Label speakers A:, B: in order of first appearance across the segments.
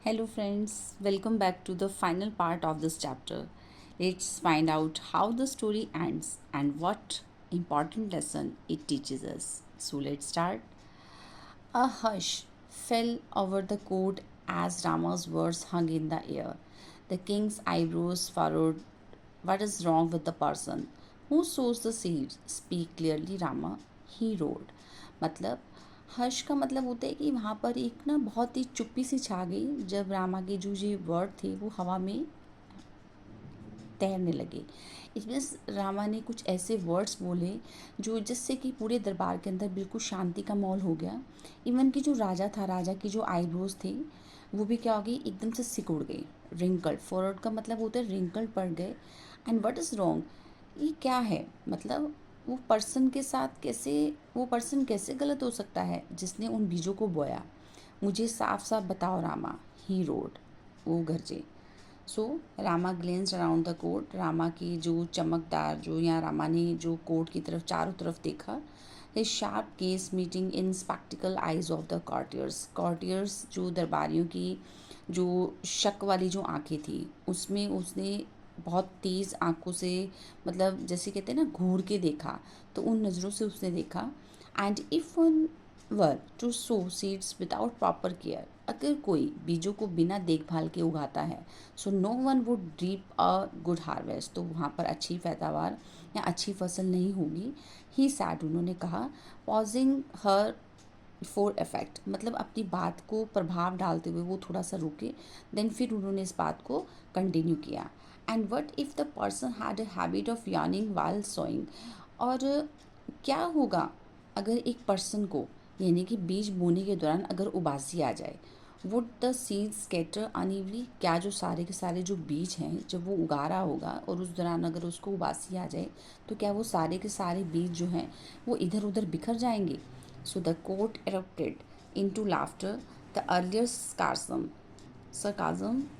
A: Hello, friends. Welcome back to the final part of this chapter. Let's find out how the story ends and what important lesson it teaches us. So, let's start. A hush fell over the court as Rama's words hung in the air. The king's eyebrows furrowed. What is wrong with the person who sows the seeds? Speak clearly, Rama. He roared. मतलब हर्ष का मतलब होता है कि वहाँ पर एक ना बहुत ही चुप्पी सी छा गई जब रामा के जो ये वर्ड थे वो हवा में तैरने लगे। इसमें रामा ने कुछ ऐसे वर्ड्स बोले जो जिससे कि पूरे दरबार के अंदर बिल्कुल शांति का माहौल हो गया। इवन कि जो राजा था, राजा की जो आईब्रोज थे वो भी क्या हो गई, एकदम से सिकुड़ गई। रिंकल्ड, फॉरवर्ड का मतलब होता है रिंकल्ड पड़ गए। एंड व्हाट इज़ रॉन्ग, ये क्या है, मतलब वो पर्सन कैसे गलत हो सकता है जिसने उन बीजों को बोया। मुझे साफ साफ बताओ रामा। ही रोड, वो गरजे। So Rama glanced around the court. Rama की जो चमकदार, जो यहाँ रामा ने जो कोर्ट की तरफ चारों तरफ देखा। His sharp gaze meeting in skeptical eyes of the courtiers जो दरबारियों की जो शक वाली जो आंखें थी उसमें उसने बहुत तेज़ आंखों से, मतलब जैसे कहते हैं ना घूर के देखा, तो उन नज़रों से उसने देखा। And if one were to sow seeds without proper care, अगर कोई बीजों को बिना देखभाल के उगाता है, so no one would reap a good harvest, तो वहाँ पर अच्छी पैदावार या अच्छी फसल नहीं होगी। ही सैड, उन्होंने कहा, पॉजिंग हर फॉर इफेक्ट, मतलब अपनी बात को प्रभाव डालते हुए वो थोड़ा सा रुके। देन फिर उन्होंने इस बात को कंटिन्यू किया। And what if the person had a habit of yawning while sewing, और क्या होगा अगर एक पर्सन को, यानी कि बीज बोने के दौरान अगर उबासी आ जाए। वुड द सीड स्कैटर अनइवली, क्या जो सारे के सारे जो बीज हैं जब वो उगा रहा होगा और उस दौरान अगर उसको उबासी आ जाए तो क्या वो सारे के सारे बीज जो हैं वो इधर उधर बिखर जाएंगे। So the court erupted into laughter, the earlier sarcasm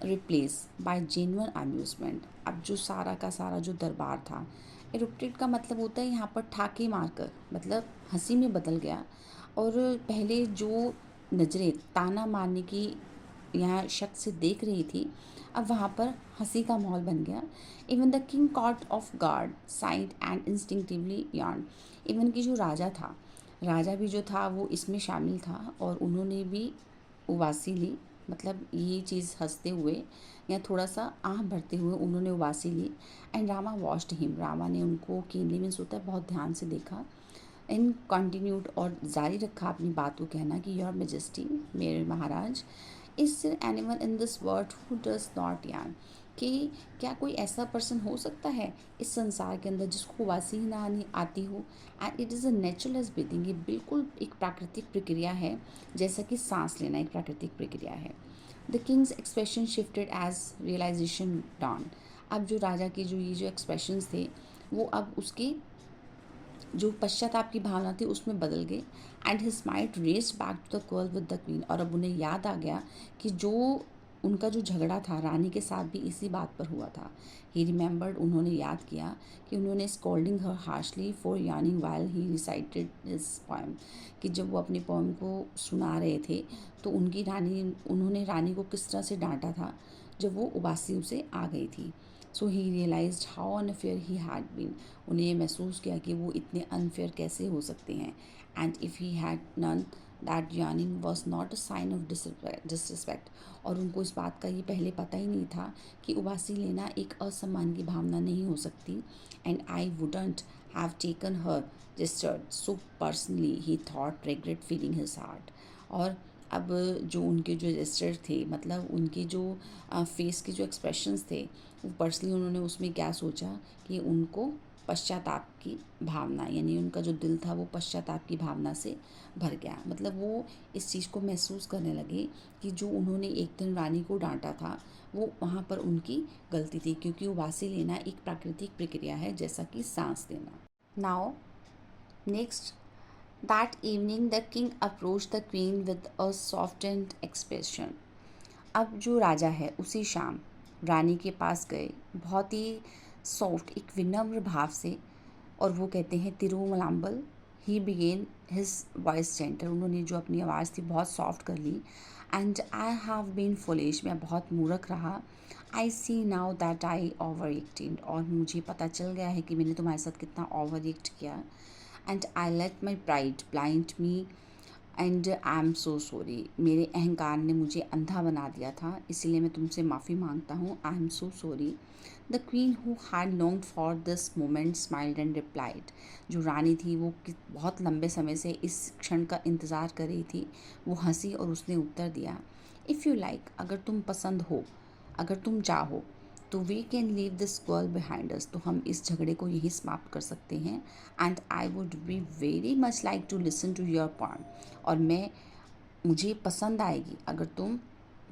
A: replaced by genuine amusement। अब जो सारा का सारा जो दरबार था, erupted का मतलब होता है यहाँ पर ठाके मारकर, मतलब हंसी में बदल गया। और पहले जो नज़रें ताना मारने की यहाँ शक से देख रही थी, अब वहाँ पर हंसी का माहौल बन गया। Even the king caught off guard side and instinctively yarn, even की जो राजा था, राजा भी जो था वो इसमें शामिल था और उन्होंने भी उबासी ली। मतलब ये चीज़ हंसते हुए या थोड़ा सा आह भरते हुए उन्होंने उबासी ली। And Rama watched him, Rama ने उनको कीनली मीन्स होता है बहुत ध्यान से देखा। इन कंटिन्यूड, और जारी रखा अपनी बात को कहना कि योर मेजेस्टी, मेरे महाराज, is there animal in this world who does not yawn, कि क्या कोई ऐसा पर्सन हो सकता है इस संसार के अंदर जिसको उबासी ही ना आनी आती हो। And it is a natural as breathing, ये बिल्कुल एक प्राकृतिक प्रक्रिया है, जैसा कि सांस लेना एक प्राकृतिक प्रक्रिया है। The king's expression shifted as realization dawn, अब जो राजा के जो ये जो एक्सप्रेशंस थे वो अब उसके जो पश्चाताप की भावना थी उसमें बदल गई। And his mind raced back to the quarrel with the queen, और अब उन्हें याद आ गया कि जो उनका जो झगड़ा था रानी के साथ भी इसी बात पर हुआ था। ही रिमेंबर्ड, उन्होंने याद किया कि उन्होंने scolding her harshly for yawning while he recited his poem, कि जब वो अपनी पोएम को सुना रहे थे तो उन्होंने रानी को किस तरह से डांटा था जब वो उबासी उसे आ गई थी। So he realized how unfair he had been, उन्हें ये महसूस किया कि वो इतने अनफेयर कैसे हो सकते हैं। And if he had known that yawning was not a sign of disrespect, और उनको इस बात का ये पहले पता ही नहीं था कि उबासी लेना एक असम्मान की भावना नहीं हो सकती। And I wouldn't have taken her gestured so personally he thought regret filling his heart, और अब जो उनके जो जेस्चर थे, मतलब उनके जो फेस के जो एक्सप्रेशंस थे, वो पर्सनली उन्होंने उसमें क्या सोचा कि उनको पश्चाताप की भावना, यानी उनका जो दिल था वो पश्चाताप की भावना से भर गया। मतलब वो इस चीज़ को महसूस करने लगे कि जो उन्होंने एक दिन रानी को डांटा था वो वहाँ पर उनकी गलती थी, क्योंकि उबासी लेना एक प्राकृतिक प्रक्रिया है जैसा कि सांस लेना। Now next, that evening the king approach the queen with a softened expression, अब जो राजा है उसी शाम रानी के पास गए बहुत ही सॉफ्ट एक विनम्र भाव से, और वो कहते हैं Tirumalambal, he began his voice gentler, उन्होंने जो अपनी आवाज़ थी बहुत सॉफ्ट कर ली। And I have been foolish, मैं बहुत मूर्ख रहा। I see now that I overacted, और मुझे पता चल गया है कि मैंने तुम्हारे साथ कितना ओवर एक्ट किया। And I let my pride blind me and I am so sorry, मेरे अहंकार ने मुझे अंधा बना दिया था, इसीलिए मैं तुमसे माफ़ी मांगता हूँ। I am so sorry. The queen who had longed for this moment smiled and replied, जो रानी थी वो बहुत लंबे समय से इस क्षण का इंतज़ार कर रही थी, वो हंसी और उसने उत्तर दिया, इफ़ यू लाइक, अगर तुम पसंद हो, अगर तुम चाहो तो we can leave this girl behind us, तो हम इस झगड़े को यहीं समाप्त कर सकते हैं। And I would be very much like to listen to your point, और मुझे पसंद आएगी अगर तुम,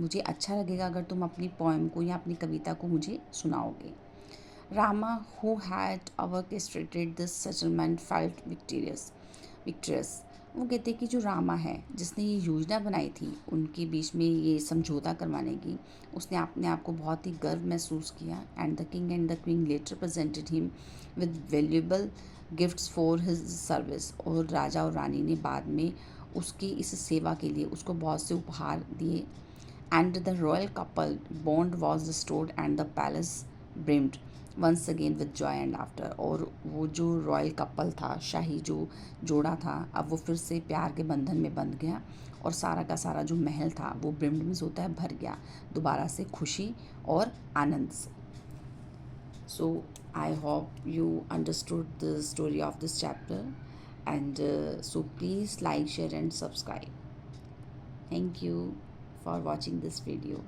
A: मुझे अच्छा लगेगा अगर तुम अपनी पोएम को या अपनी कविता को मुझे सुनाओगे। Rama who had orchestrated this settlement felt victorious, वो कहते हैं कि जो रामा है जिसने ये योजना बनाई थी उनके बीच में ये समझौता करवाने की, उसने अपने आप को बहुत ही गर्व महसूस किया। And the king and the queen later presented him with valuable gifts for his service, और राजा और रानी ने बाद में उसकी इस सेवा के लिए उसको बहुत से उपहार दिए। And the royal couple bond was restored and the palace brimmed once again with joy and laughter, और वो जो रॉयल कपल था, शाही जो जोड़ा था, अब वो फिर से प्यार के बंधन में बंध गया, और सारा का सारा जो महल था वो ब्रिम्ड मीन्स होता है भर गया दोबारा से खुशी और आनंद से। So I hope you understood the story of this chapter, and so please like, share and subscribe. Thank you for watching this video.